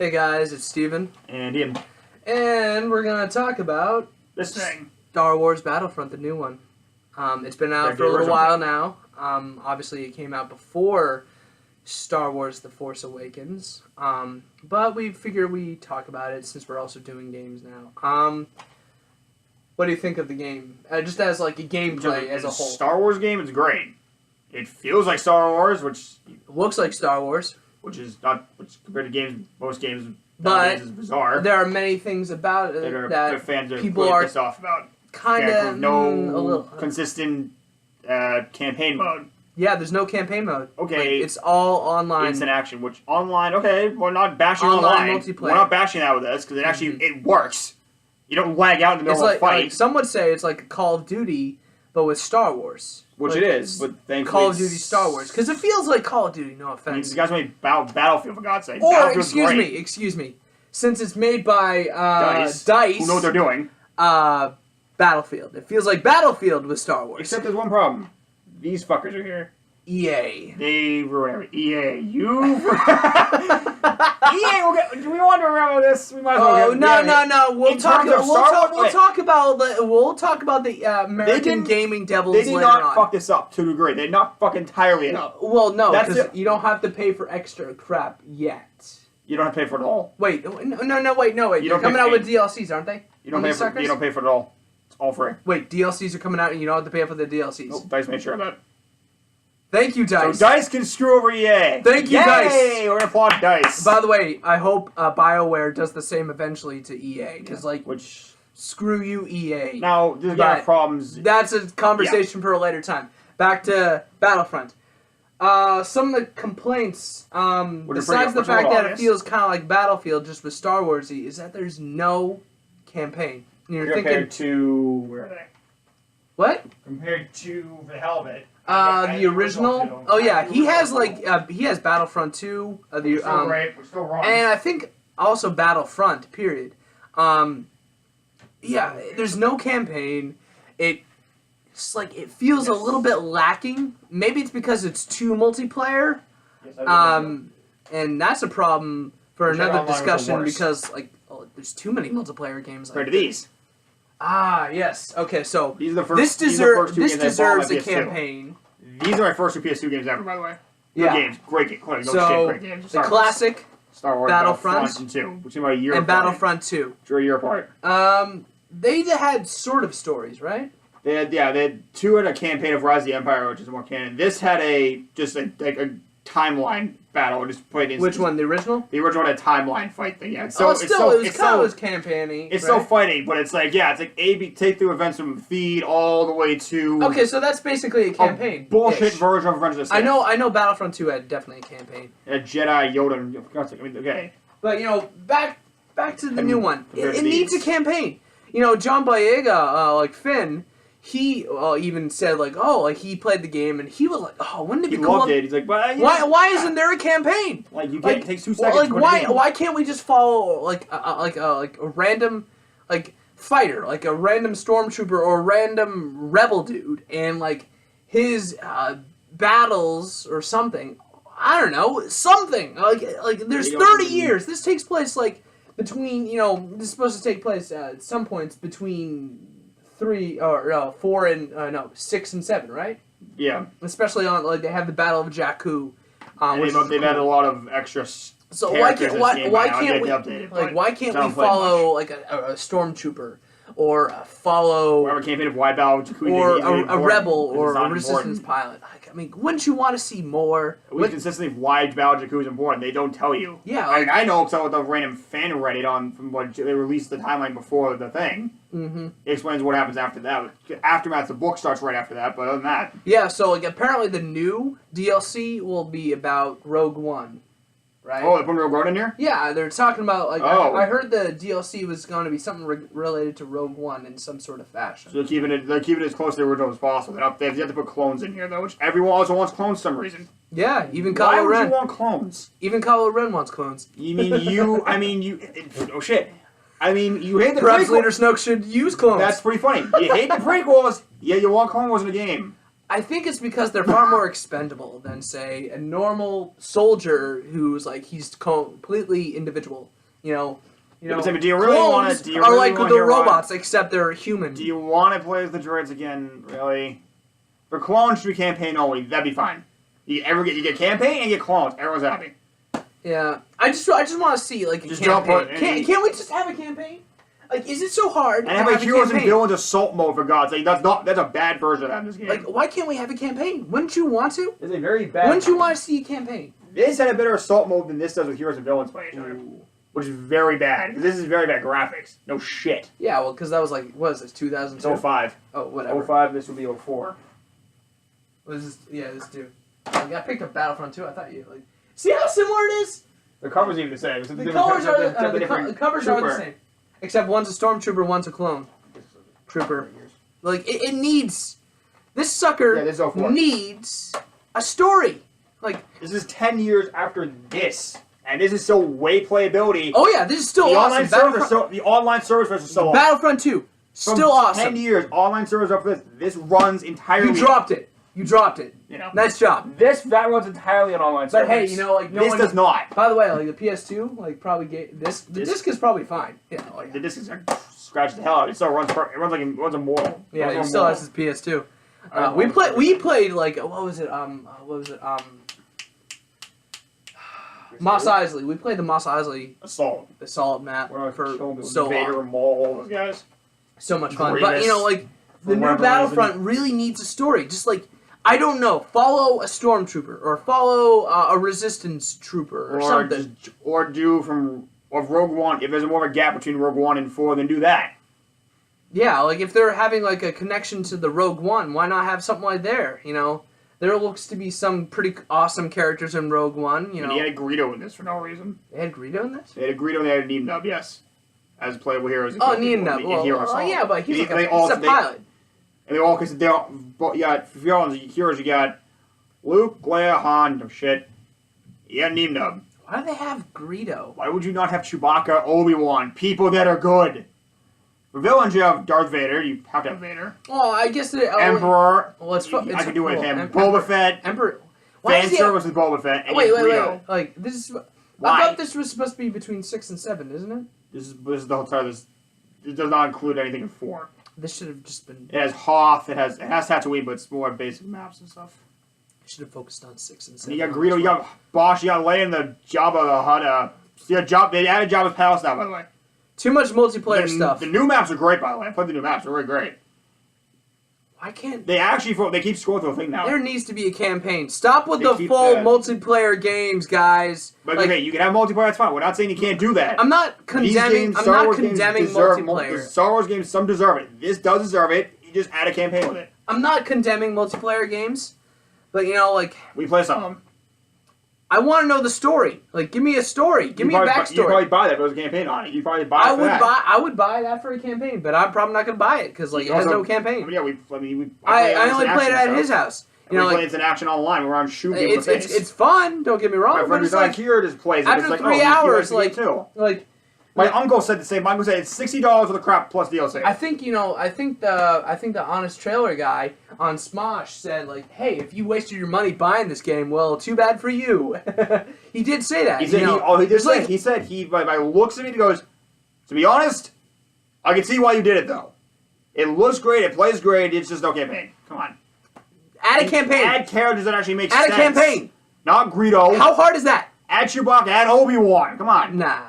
Hey guys, it's Steven. And Ian. And we're going to talk about This thing. Star Wars Battlefront, the new one. It's been out for a little while now. Obviously, it came out before Star Wars The Force Awakens. But we figure we talk about it since we're also doing games now. What do you think of the game? Just as like a gameplay as a whole. Star Wars game is great. It feels like Star Wars, which looks like Star Wars. Which compared to games, most games but is bizarre. There are many things about it that fans are people really are pissed off about. Kind of no consistent campaign mode. Yeah, there's no campaign mode. Okay, it's all online. Instant action, which online. Okay, we're not bashing online multiplayer. We're not bashing that with this because it actually it works. You don't lag out in the middle of a fight. Like, some would say it's like Call of Duty, but with Star Wars. Which it is, but thankfully Call of Duty Star Wars, because it feels like Call of Duty. No offense. I mean, these guys made Battlefield for God's sake. Or excuse me, since it's made by Dice, who know what they're doing. Battlefield. It feels like Battlefield with Star Wars. Except there's one problem. These fuckers are here. EA. They ruin everything. EA. You. EA. Do we want to remember this? We might as well. No. We'll talk about the American gaming devils. They did not fuck this up to a degree. They did not fuck entirely it up. Well, no, because you don't have to pay for extra crap yet. You don't have to pay for it at all. Wait, no, wait. They're coming out with DLCs, aren't they? You don't pay for it at all. It's all free. Way, DLCs are coming out and you don't have to pay for the DLCs. Nope, Dice made sure of that. Thank you, Dice. So Dice can screw over EA. Thank you, Dice. We're gonna applaud Dice. By the way, I hope BioWare does the same eventually to EA, because screw you, EA. Now there's got problems. That's a conversation for a later time. Back to Battlefront. Some of the complaints, besides the fact that it feels kind of like Battlefield, just with Star Warsy, is that there's no campaign. You're compared to where are they? What? Compared to the hell of it. The original. Oh yeah, he has Battlefront 2. We're still right. We're still wrong. And I think also Battlefront. Period. Yeah, there's no campaign. It's like it feels a little bit lacking. Maybe it's because it's too multiplayer. Yes, and that's a problem for another discussion because there's too many multiplayer games. Compared to these. Yes. Okay, so these are the this deserves a campaign. These are my first two PS2 games ever, by the way. Good games, great games. Great games. The classic Star Wars Battlefront 2, which is about a year and apart. Battlefront 2. Which are a year apart. They had sort of stories, right? They had two in a campaign of Rise of the Empire, which is more canon. This had a timeline battle. Just played in. Which one? The original? The original had a timeline fight thing. Yeah. It was campaigning. It's still fighting, but it's like take through events from Feed all the way to. Okay, so that's basically a campaign. A bullshit version of Revenge of the Sith. I know. Battlefront 2 had definitely a campaign. A Jedi Yoda. Okay. But back to the new one. It needs a campaign. John Boyega, like Finn. He even said he played the game and he was like, wouldn't it be cool? He loved it. He's like, but why isn't there a campaign? It takes 2 seconds. Why can't we just follow a random fighter, a random stormtrooper or a random rebel dude and his battles or something? I don't know, something there's 30 years. This takes place between this is supposed to take place at some points between 4 and 6 and 7, right? Yeah. Especially on they have the Battle of Jakku. They've had a lot of extra. So why can't we follow a stormtrooper or follow a campaign of Wide Battle Jakku or a rebel or a resistance pilot? Wouldn't you want to see more? We consistently Wide Battle Jakku is important. They don't tell you. Yeah, I know because the random fan Reddit from what they released the timeline before the thing. Mm-hmm. It explains what happens after that. Aftermath, the book starts right after that, but other than that. Yeah, so apparently the new DLC will be about Rogue One, right? Oh, they put Rogue One in here? Yeah, they're talking about I heard the DLC was going to be something related to Rogue One in some sort of fashion. So they're keeping it as close to the original as possible. They have to put clones in here though, which everyone also wants clones for some reason. Yeah, even Kylo Ren. Why would you want clones? Even Kylo Ren wants clones. You oh shit. You hate the Perhaps Leader Snoke should use clones. That's pretty funny. You hate the prequels, you want Clone Wars in a game. I think it's because they're far more expendable than, say, a normal soldier who's he's completely individual. You know. But do you really want clones to? are like the robots, except they're human. Do you are really like wanna the hear robots, except they're human. Do you want to play as the droids again? Really? For clones to be campaign only, that'd be fine. You get campaign and you get clones. Everyone's happy. Yeah, I just want to see like a Just campaign. don't put any- Can't we just have a campaign? Like, is it so hard? And have a heroes and villains assault mode for God's sake. That's a bad version of that in this game. Like, why can't we have a campaign? Wouldn't you want to? It's a very bad. Wouldn't you want to see a campaign? This had a better assault mode than this does with heroes and villains playing each other, which is very bad. This is very bad graphics. No shit. Yeah, well, because that was like, what is this, 2002? It's 05. Oh, whatever. 05. This would be 04. What is this? Yeah, this dude. Like, I picked up Battlefront 2. I thought you like. See how similar it is? The cover's even the same. The colors are the covers are the same, except one's a stormtrooper, one's a clone trooper. Like it needs this sucker this is 04. needs a story. Like this is 10 years after this, and this is still way playability. Oh yeah, this is still the awesome. the online servers are so Battlefront 2 still awesome. 10 years online servers are for this. This runs entirely. You dropped it. You know, nice job. That runs entirely on online servers. But hey, you know, like no this one does not. By the way, like the PS2, like probably this. The disc is probably fine. Yeah, like, the disc is scratch the hell out. It still runs. It runs immortal. Yeah, it still has his PS2. We played like what was it? Mos Eisley. We played the Mos Eisley Assault map for so Vader, long. Maul, those guys. So much fun. But you know, like the new Battlefront really needs a story. Just like I don't know, follow a stormtrooper or follow a resistance trooper or something. Or do from Rogue One. If there's more of a gap between Rogue One and 4, then do that. Yeah, like if they're having like a connection to the Rogue One, why not have something like there? You know, there looks to be some pretty awesome characters in Rogue One. You know, and he had a Greedo in this for no reason. They had Greedo in this. They had a Greedo and they had a Neem Nub, yes, as playable heroes. Oh, Neem Nub. Well, yeah, but he's a pilot. And they're all, because you got, if you're on the heroes, you got Luke, Leia, Han, no shit. You got Neem Nub. Why do they have Greedo? Why would you not have Chewbacca, Obi-Wan, people that are good? For villains, you have Darth Vader. You have to have Vader. Well, I guess Emperor. Well, it's I could do it with him. Emperor, Boba Fett. Emperor. Fan service with Boba Fett. And wait. Greedo. This is. Why? I thought this was supposed to be between 6 and 7, isn't it? This is the whole time. This does not include anything in 4. This should have just been. It has Hoth. It has Tatooine, but it's more basic maps and stuff. I should have focused on 6 and 7. And you got Greedo. You got Bosch. You got Leia and the Jabba the Hutt. They added Jabba's palace now, by the way. Too much multiplayer stuff. The new maps are great, by the way. I played the new maps. They're really great. Why can't they keep scrolling through the thing now? There needs to be a campaign. Stop with the full multiplayer games, guys. But okay, you can have multiplayer. That's fine. We're not saying you can't do that. I'm not condemning. I'm not condemning multiplayer. Star Wars games, some deserve it. This does deserve it. You just add a campaign with it. I'm not condemning multiplayer games, but you know, like we play some of them. I want to know the story. Like, give me a story. Give me a backstory. You'd probably buy that if there was a campaign on it. You'd probably buy it for that. I would buy that for a campaign, but I'm probably not going to buy it because like it has no campaign. Yeah, I only played it at his house. You know, it's an action online. We're on shoot games. It's fun. Don't get me wrong. My friend who's like here just plays it. After 3 hours, like my uncle said the same. My uncle said it's $60 for the crap plus DLC. I think the honest trailer guy on Smosh said like, hey, if you wasted your money buying this game, well, too bad for you. He did say that. He said by looks at me, he goes, to be honest, I can see why you did it though. It looks great, it plays great, it's just no campaign. Come on. Add a campaign. Add characters that actually make sense. Add a campaign. Not Greedo. How hard is that? Add Chewbacca, add Obi-Wan. Come on. Nah.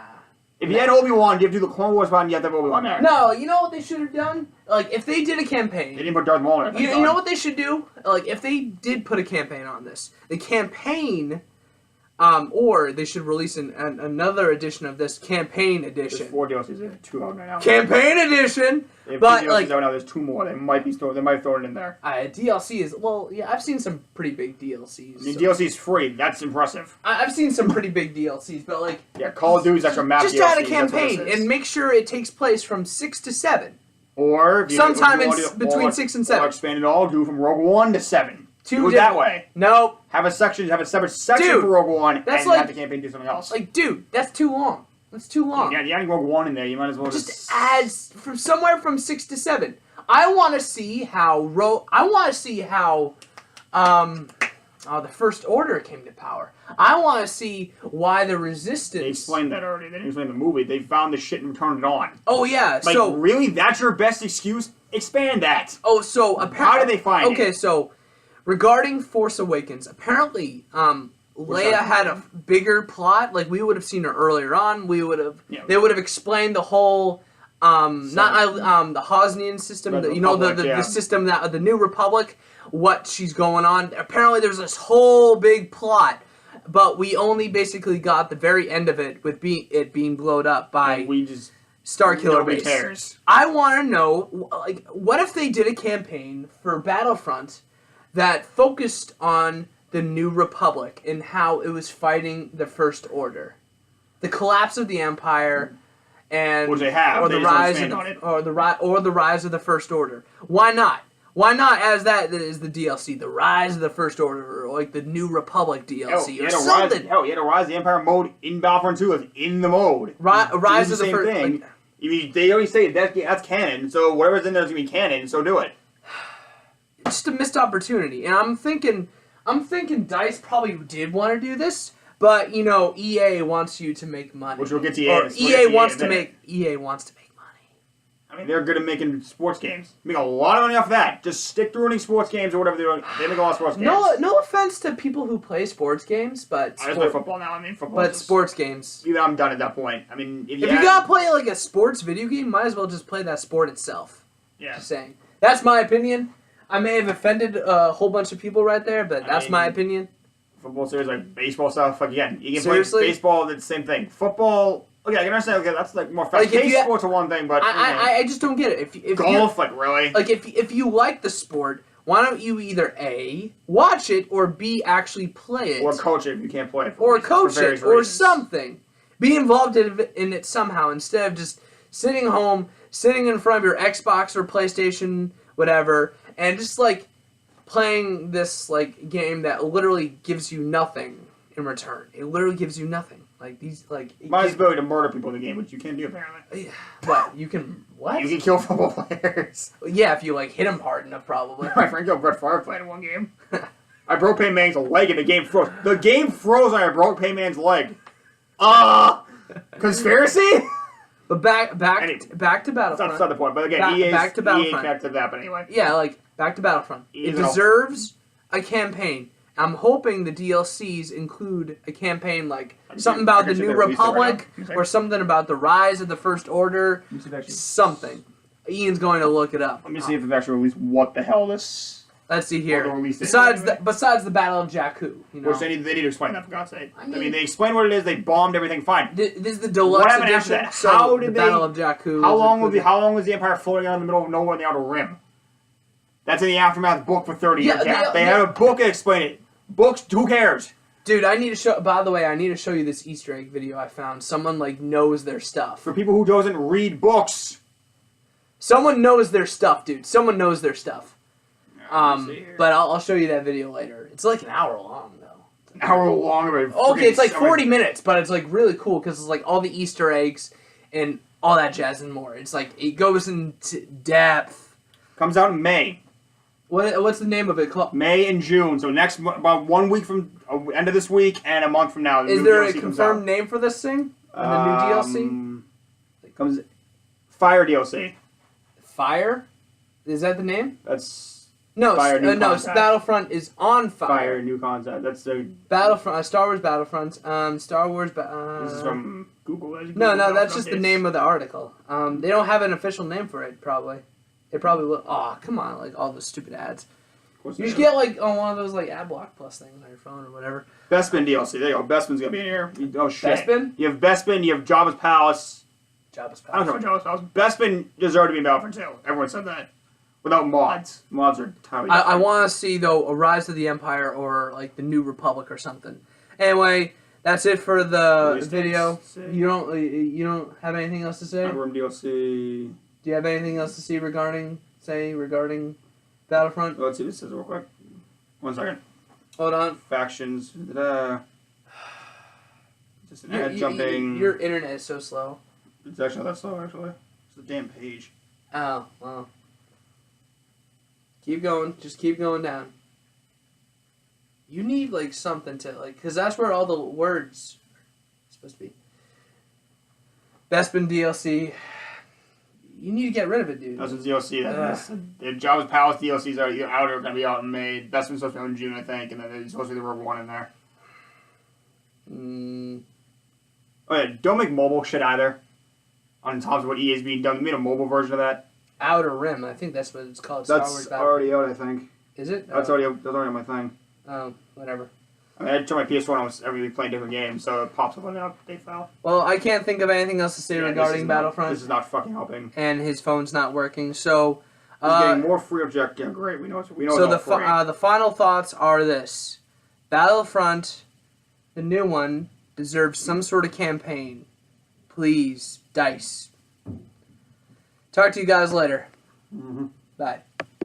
If you had Obi-Wan, you have to do the Clone Wars one, you have to have Obi-Wan there. No, you know what they should have done? Like, if they did a campaign... They didn't put Darth Maul in it. You know what they should do? Like, if they did put a campaign on this, the campaign... or they should release another edition of this campaign edition. There's 4 DLCs, there's 2 out right now. Campaign edition! But like, out now, there's 2 more. They might throw it in there. DLC is I've seen some pretty big DLCs. The DLC is free. That's impressive. I've seen some pretty big DLCs, but like Call of Duty's extra map. Just add a campaign and make sure it takes place from 6 to 7, or sometime between 6 and 7. Or expand it all. Do from Rogue One to 7. Do it that way. Nope. Have a separate section for Rogue One, and have the campaign do something else. Like, dude, that's too long. That's too long. Yeah, you adding Rogue One in there, you might as well just add from somewhere from 6 to 7. I want to see how the First Order came to power. I want to see why the Resistance. They explained that already. They didn't explain the movie. They found the shit and turned it on. Oh yeah. Like, so really, that's your best excuse? Expand that. Oh, so apparently. How did they find it? Okay, so regarding Force Awakens, apparently, Leia had a bigger plot. Like we would have seen her earlier on. We would have. Yeah. They would have explained the whole. The Hosnian system. The system that the New Republic. What she's going on. Apparently, there's this whole big plot, but we only basically got the very end of it with it being blown up by Starkiller Base. Cares. I want to know, like, what if they did a campaign for Battlefront that focused on the New Republic and how it was fighting the First Order, the collapse of the Empire, and which they have, or the rise of the First Order. Why not? Why not as that is the DLC, the Rise of the First Order, or like the New Republic DLC, or something? You had a Rise of the Empire mode in Battlefront 2. It's in the mode. Rise of the First thing. Like, they always say that's canon, so whatever's in there is going to be canon, so do it. It's just a missed opportunity. And I'm thinking DICE probably did want to do this, but, EA wants you to make money. Which we'll get to EA. Or EA wants to make money. I mean, they're good at making sports games. Make a lot of money off of that. Just stick to running sports games or whatever they're doing. They make a lot of sports games. No offense to people who play sports games, but I just play football now. I mean, football. But sports games. I'm done at that point. I mean, if you gotta play like a sports video game, might as well just play that sport itself. Yeah. Just saying. That's my opinion. I may have offended a whole bunch of people right there, but that's my opinion. Football series, like baseball stuff, again, you can Seriously? play baseball, it's the same thing. Football. Okay, I can understand. Okay, that's like more fast-paced sports are one thing, but I just don't get it. If golf, like really, like if you like the sport, why don't you either A, watch it, or B, actually play it, or coach it if you can't play it, or coach it, or something. Be involved in it somehow instead of just sitting home, sitting in front of your Xbox or PlayStation, whatever, and just like playing this like game that literally gives you nothing in return. It literally gives you nothing. Like these, like might ability to murder people in the game, which you can't do apparently. What you can? What you can kill football players? Yeah, if you like hit him hard enough, probably. My friend killed Brett Favre playing in one game. I broke Peyton Manning's leg and the game froze. The game froze and I broke Peyton Manning's leg. Conspiracy? But back to Battlefront. That's not the point. But again, back to Battlefront. EA kept that, but anyway. Yeah, like back to Battlefront. It deserves a campaign. I'm hoping the DLCs include a campaign like something about the New Republic or something about the rise of the First Order. Something. Ian's going to look it up. Let me see if they've actually released what the hell this. Let's see here. Besides the Battle of Jakku, which they need to explain that for God's sake. I mean, they explained what it is. They bombed everything. Fine. This is the deluxe edition. So how did Battle of Jakku? How long was the Empire floating out in the middle of nowhere in the Outer Rim? That's in the Aftermath book for 30 years. They had a book that explained it. Books, who cares? Dude, I need to show. By the way, I need to show you this Easter egg video I found. Someone like knows their stuff. For people who doesn't read books, someone knows their stuff, dude. Someone knows their stuff. But I'll show you that video later. It's like an hour long though. An hour long. Okay, it's like 40 minutes, but it's like really cool because it's like all the Easter eggs and all that jazz and more. It's like it goes into depth. Comes out in May. What's the name of it? May and June. So about 1 week from end of this week and a month from now. Is there a confirmed name for this thing? The new DLC? It comes Fire DLC. Fire? Is that the name? That's Fire. No. Battlefront is on fire. Fire new concept. That's the Battlefront. Star Wars Battlefront. Star Wars. This is from Google. No, that's just the name of the article. They don't have an official name for it. Probably. They probably will. Oh, come on! Like all those stupid ads. You should get like on one of those like ad block plus things on your phone or whatever. Bespin DLC. There you go. Bespin's gonna be in here. Oh shit. Bespin? You have Bespin. You have Jabba's Palace. Jabba's Palace. I don't know about Jabba's Palace. Bespin deserved to be in Battlefront 2. Everyone said that. Without mods. Mods are entirely different. I want to see though a Rise of the Empire or like the New Republic or something. Anyway, that's it for the video. You don't have anything else to say? Room DLC. Do you have anything else to say regarding Battlefront? Let's see what it says real quick. 1 second. Hold on. Factions. Just an ad jumping. Your internet is so slow. It's actually not that slow, actually. It's a damn page. Oh, well. Keep going. Just keep going down. You need like something to like, because that's where all the words are supposed to be. Bespin DLC. You need to get rid of it, dude. That's a DLC. The Java's Palace DLCs are going to be out in May. That's been supposed to be out in June, I think, and then there's supposed to be the Rogue One in there. Oh yeah, don't make mobile shit either. On top of what EA's being done, they made a mobile version of that. Outer Rim, I think that's what it's called. That's Star Wars already out, I think. Is it? That's already on my thing. Oh, whatever. I mean, I turned my PS4 and I was every playing different games, so it pops up on the update file. Well, I can't think of anything else to say regarding Battlefront. This is not fucking helping. And his phone's not working, so... He's getting more free object. Yeah, great. We know it's so all free. the final thoughts are this. Battlefront, the new one, deserves some sort of campaign. Please, DICE. Talk to you guys later. Mm-hmm. Bye.